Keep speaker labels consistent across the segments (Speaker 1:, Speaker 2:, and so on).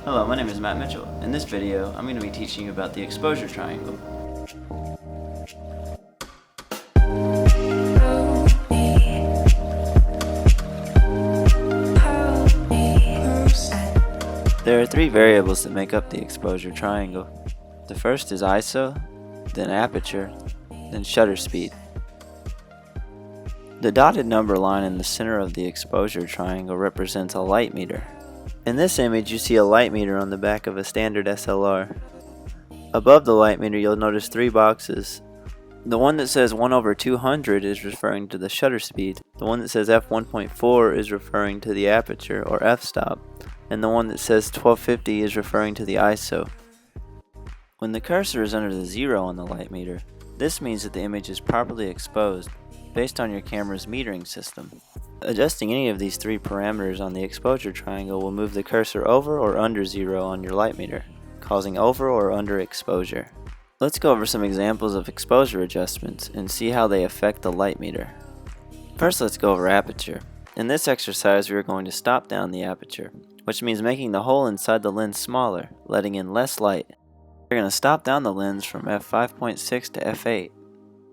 Speaker 1: Hello, my name is Matt Mitchell. In this video, I'm going to be teaching you about the exposure triangle. There are three variables that make up the exposure triangle. The first is ISO, then aperture, then shutter speed. The dotted number line in the center of the exposure triangle represents a light meter. In this image, you see a light meter on the back of a standard SLR. Above the light meter, you'll notice three boxes. The one that says 1/200 is referring to the shutter speed. The one that says f1.4 is referring to the aperture, or f-stop. And the one that says 1250 is referring to the ISO. When the cursor is under the 0 on the light meter, this means that the image is properly exposed based on your camera's metering system. Adjusting any of these three parameters on the exposure triangle will move the cursor over or under 0 on your light meter, causing over or under exposure. Let's go over some examples of exposure adjustments and see how they affect the light meter. First, let's go over aperture. In this exercise, we are going to stop down the aperture, which means making the hole inside the lens smaller, letting in less light. We're going to stop down the lens from f5.6 to f8,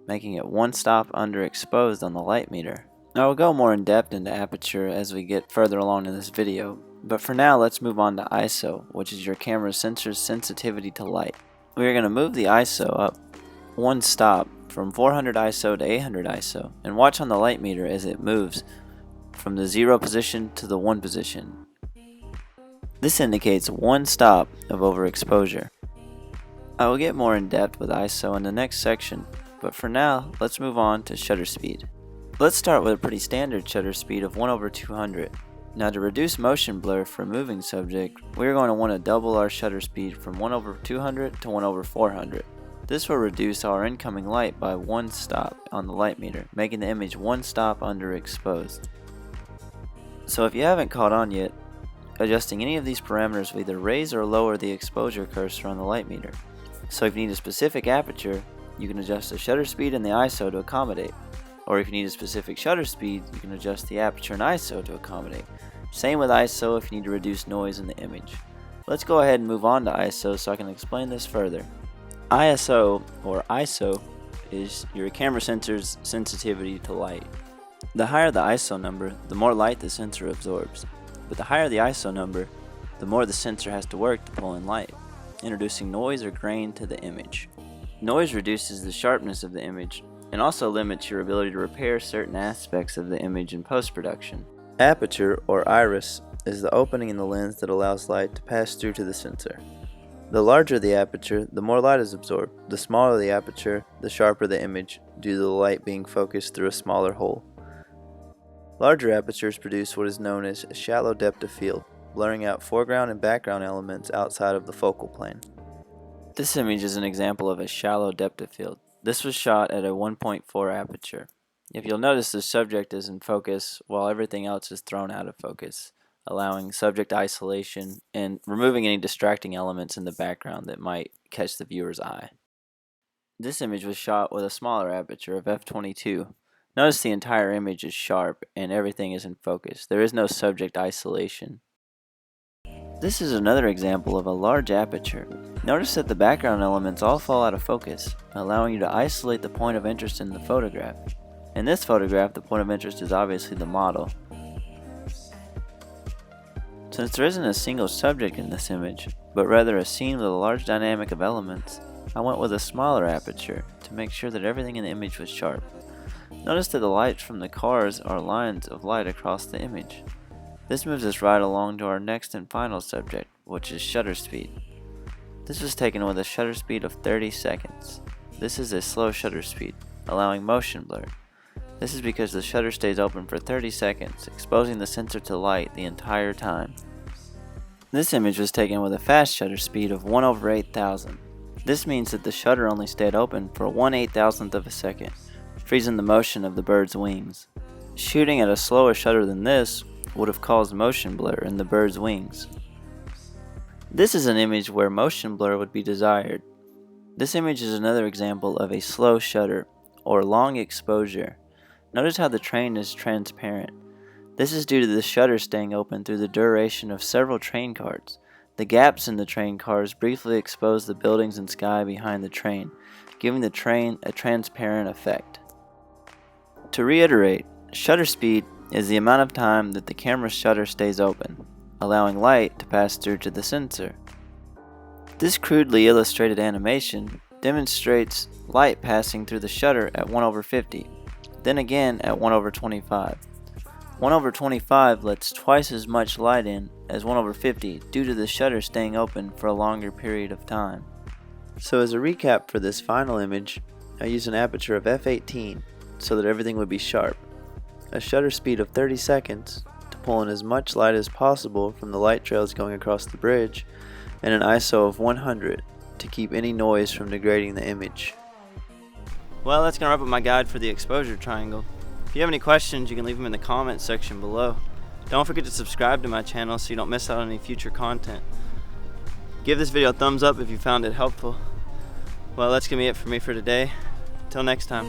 Speaker 1: making it one stop underexposed on the light meter. Now we'll go more in depth into aperture as we get further along in this video, but for now let's move on to ISO, which is your camera sensor's sensitivity to light. We are going to move the ISO up one stop from 400 ISO to 800 ISO and watch on the light meter as it moves from the 0 position to the 1 position. This indicates one stop of overexposure. I will get more in depth with ISO in the next section, but for now, let's move on to shutter speed. Let's start with a pretty standard shutter speed of 1/200. Now to reduce motion blur for a moving subject, we are going to want to double our shutter speed from 1/200 to 1/400. This will reduce our incoming light by one stop on the light meter, making the image one stop underexposed. So if you haven't caught on yet, adjusting any of these parameters will either raise or lower the exposure cursor on the light meter. So if you need a specific aperture, you can adjust the shutter speed and the ISO to accommodate. Or if you need a specific shutter speed, you can adjust the aperture and ISO to accommodate. Same with ISO if you need to reduce noise in the image. Let's go ahead and move on to ISO so I can explain this further. ISO, or ISO, is your camera sensor's sensitivity to light. The higher the ISO number, the more light the sensor absorbs. But the higher the ISO number, the more the sensor has to work to pull in light, introducing noise or grain to the image. Noise reduces the sharpness of the image and also limits your ability to repair certain aspects of the image in post-production. Aperture, or iris, is the opening in the lens that allows light to pass through to the sensor. The larger the aperture, the more light is absorbed. The smaller the aperture, the sharper the image, due to the light being focused through a smaller hole. Larger apertures produce what is known as a shallow depth of field, blurring out foreground and background elements outside of the focal plane. This image is an example of a shallow depth of field. This was shot at a 1.4 aperture. If you'll notice, the subject is in focus while everything else is thrown out of focus, allowing subject isolation and removing any distracting elements in the background that might catch the viewer's eye. This image was shot with a smaller aperture of f22. Notice the entire image is sharp and everything is in focus. There is no subject isolation. This is another example of a large aperture. Notice that the background elements all fall out of focus, allowing you to isolate the point of interest in the photograph. In this photograph, the point of interest is obviously the model. Since there isn't a single subject in this image, but rather a scene with a large dynamic of elements, I went with a smaller aperture to make sure that everything in the image was sharp. Notice that the lights from the cars are lines of light across the image. This moves us right along to our next and final subject, which is shutter speed. This was taken with a shutter speed of 30 seconds. This is a slow shutter speed, allowing motion blur. This is because the shutter stays open for 30 seconds, exposing the sensor to light the entire time. This image was taken with a fast shutter speed of 1/8000. This means that the shutter only stayed open for 1/8000th of a second, freezing the motion of the bird's wings. Shooting at a slower shutter than this would have caused motion blur in the bird's wings. This is an image where motion blur would be desired. This image is another example of a slow shutter or long exposure. Notice how the train is transparent. This is due to the shutter staying open through the duration of several train cars. The gaps in the train cars briefly expose the buildings and sky behind the train, giving the train a transparent effect. To reiterate, shutter speed is the amount of time that the camera's shutter stays open, allowing light to pass through to the sensor. This crudely illustrated animation demonstrates light passing through the shutter at 1/50, then again at 1/25. 1/25 lets twice as much light in as 1/50 due to the shutter staying open for a longer period of time. So as a recap for this final image, I used an aperture of f/18 so that everything would be sharp, a shutter speed of 30 seconds to pull in as much light as possible from the light trails going across the bridge, and an ISO of 100 to keep any noise from degrading the image. Well, that's going to wrap up my guide for the exposure triangle. If you have any questions, you can leave them in the comments section below. Don't forget to subscribe to my channel so you don't miss out on any future content. Give this video a thumbs up if you found it helpful. Well, that's going to be it for me for today. Till next time.